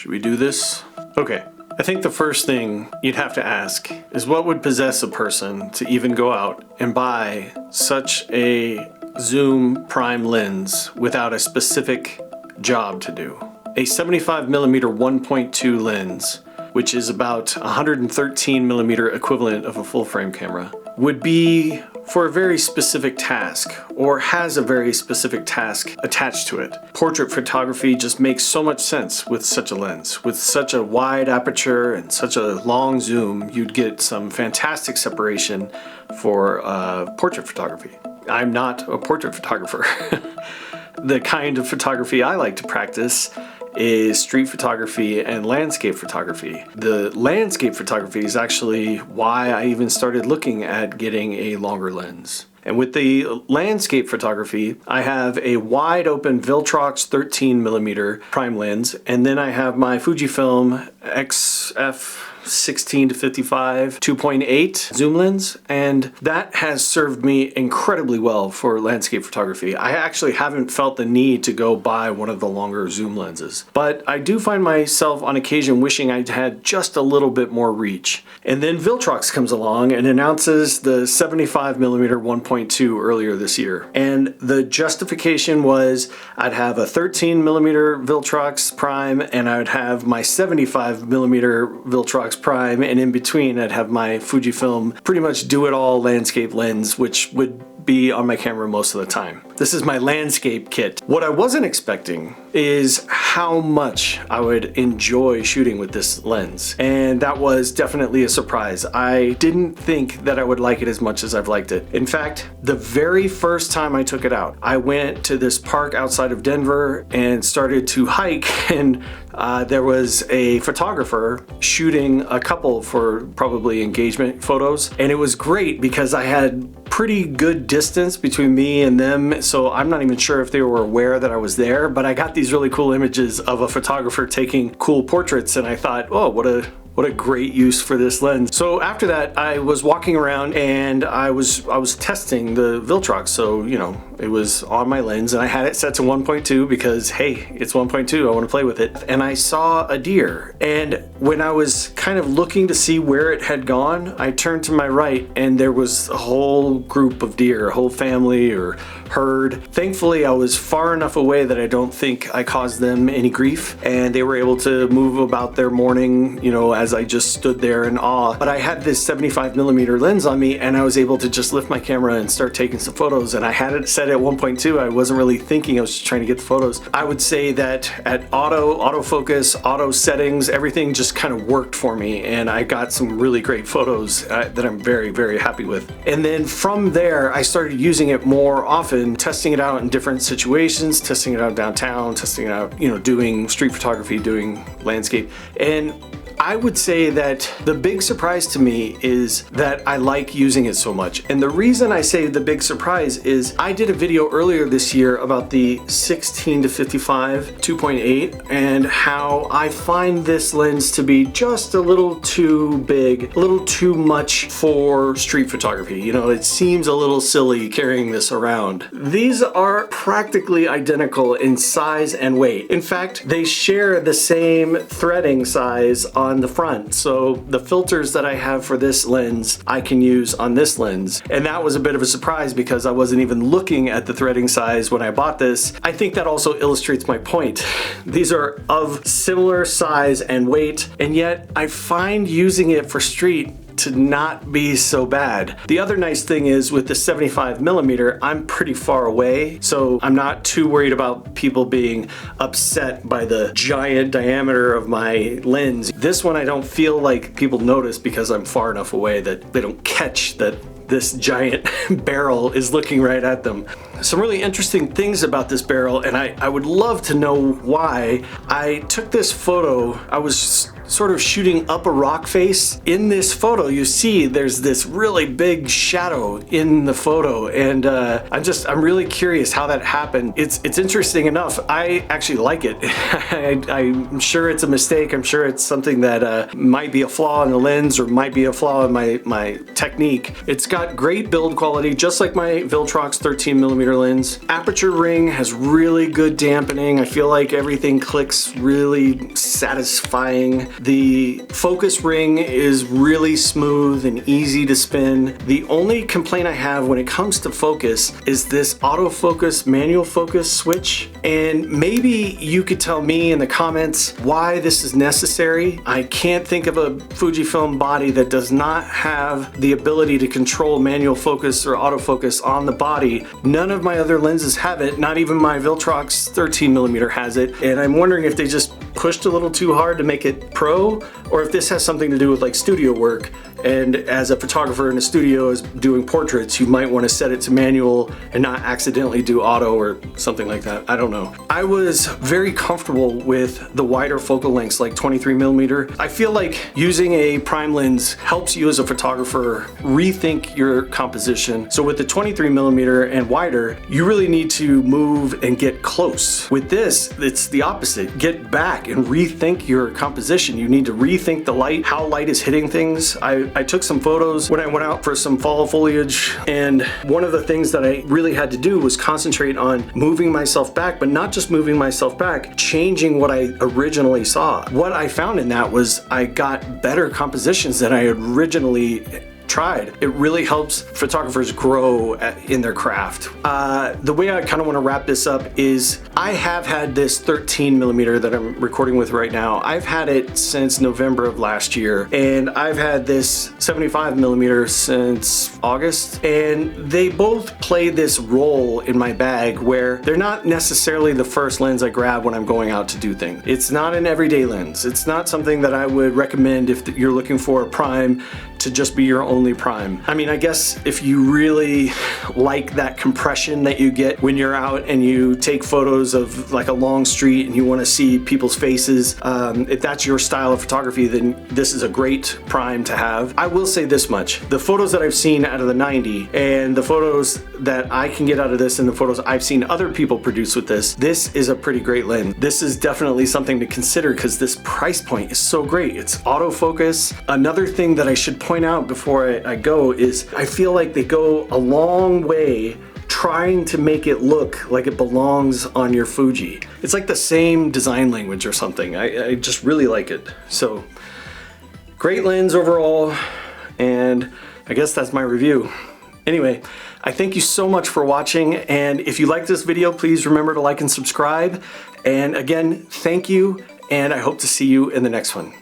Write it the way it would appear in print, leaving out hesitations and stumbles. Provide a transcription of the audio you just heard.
Should we do this? Okay. I think the first thing you'd have to ask is what would possess a person to even go out and buy such a zoom prime lens without a specific job to do. A 75mm 1.2 lens, which is about 113mm equivalent of a full frame camera, would be for a very specific task, or has a very specific task attached to it. Portrait photography just makes so much sense with such a lens. With such a wide aperture and such a long zoom, you'd get some fantastic separation for portrait photography. I'm not a portrait photographer. The kind of photography I like to practice is street photography and landscape photography. The landscape photography is actually why I even started looking at getting a longer lens. And with the landscape photography, I have a wide open Viltrox 13mm prime lens, and then I have my Fujifilm XF 16-55 2.8 zoom lens, and that has served me incredibly well for landscape photography. I actually haven't felt the need to go buy one of the longer zoom lenses, but I do find myself on occasion wishing I'd had just a little bit more reach. And then Viltrox comes along and announces the 75mm 1.2 earlier this year, and the justification was I'd have a 13mm Viltrox prime and I would have my 75mm Viltrox prime, and in between I'd have my Fujifilm pretty much do-it-all landscape lens, which would be on my camera most of the time. This is my landscape kit. What I wasn't expecting is how much I would enjoy shooting with this lens, and that was definitely a surprise. I didn't think that I would like it as much as I've liked it. In fact, the very first time I took it out, I went to this park outside of Denver and started to hike, and there was a photographer shooting a couple for probably engagement photos, and it was great because I had pretty good distance between me and them, so I'm not even sure if they were aware that I was there, but I got these really cool images of a photographer taking cool portraits, and I thought, oh, what a great use for this lens. So after that, I was walking around and I was testing the Viltrox. So, you know, it was on my lens and I had it set to 1.2 because, hey, it's 1.2, I want to play with it. And I saw a deer. And when I was kind of looking to see where it had gone, I turned to my right and there was a whole group of deer, a whole family or herd. Thankfully, I was far enough away that I don't think I caused them any grief, and they were able to move about their morning, you know, as I just stood there in awe. But I had this 75mm lens on me and I was able to just lift my camera and start taking some photos, and I had it set at 1.2. I wasn't really thinking, I was just trying to get the photos. I would say that at autofocus, auto settings, everything just kind of worked for me, and I got some really great photos that I'm very, very happy with. And then from there, I started using it more often, testing it out in different situations, testing it out downtown, testing it out, you know, doing street photography, doing landscape. And I would say that the big surprise to me is that I like using it so much. And the reason I say the big surprise is I did a video earlier this year about the 16-55 2.8 and how I find this lens to be just a little too big, a little too much for street photography. You know, it seems a little silly carrying this around. These are practically identical in size and weight. In fact, they share the same threading size on the front. So the filters that I have for this lens, I can use on this lens. And that was a bit of a surprise because I wasn't even looking at the threading size when I bought this. I think that also illustrates my point. These are of similar size and weight, and yet I find using it for street to not be so bad. The other nice thing is with the 75mm, I'm pretty far away, so I'm not too worried about people being upset by the giant diameter of my lens. This one I don't feel like people notice because I'm far enough away that they don't catch that this giant barrel is looking right at them. Some really interesting things about this barrel, and I would love to know why. I took this photo, I was sort of shooting up a rock face. In this photo, you see there's this really big shadow in the photo, and I'm really curious how that happened. It's interesting enough. I actually like it. I'm sure it's a mistake. I'm sure it's something that might be a flaw in the lens or might be a flaw in my technique. It's got great build quality, just like my Viltrox 13mm lens. Aperture ring has really good dampening. I feel like everything clicks really satisfying. The focus ring is really smooth and easy to spin. The only complaint I have when it comes to focus is this autofocus, manual focus switch. And maybe you could tell me in the comments why this is necessary. I can't think of a Fujifilm body that does not have the ability to control manual focus or autofocus on the body. None of my other lenses have it, not even my Viltrox 13mm has it. And I'm wondering if they just pushed a little too hard to make it pro, or if this has something to do with like studio work. And as a photographer in a studio is doing portraits, you might want to set it to manual and not accidentally do auto or something like that. I don't know. I was very comfortable with the wider focal lengths, like 23mm. I feel like using a prime lens helps you as a photographer rethink your composition. So with the 23mm and wider, you really need to move and get close. With this, it's the opposite. Get back and rethink your composition. You need to rethink the light, how light is hitting things. I took some photos when I went out for some fall foliage, and one of the things that I really had to do was concentrate on moving myself back, but not just moving myself back, changing what I originally saw. What I found in that was I got better compositions than I had originally tried. It really helps photographers grow in their craft. The way I kind of want to wrap this up is I have had this 13mm that I'm recording with right now. I've had it since November of last year, and I've had this 75mm since August, and they both play this role in my bag where they're not necessarily the first lens I grab when I'm going out to do things. It's not an everyday lens. It's not something that I would recommend if you're looking for a prime to just be your only prime. I mean, I guess if you really like that compression that you get when you're out and you take photos of like a long street and you want to see people's faces, if that's your style of photography, then this is a great prime to have. I will say this much: the photos that I've seen out of the 90 and the photos that I can get out of this and the photos I've seen other people produce with this is a pretty great lens. This is definitely something to consider because this price point is so great. It's autofocus. Another thing that I should point out before I go is I feel like they go a long way trying to make it look like it belongs on your Fuji. It's like the same design language or something. I just really like it. So great lens overall, and I guess that's my review. Anyway, I thank you so much for watching, and if you like this video, please remember to like and subscribe. And again, thank you, and I hope to see you in the next one.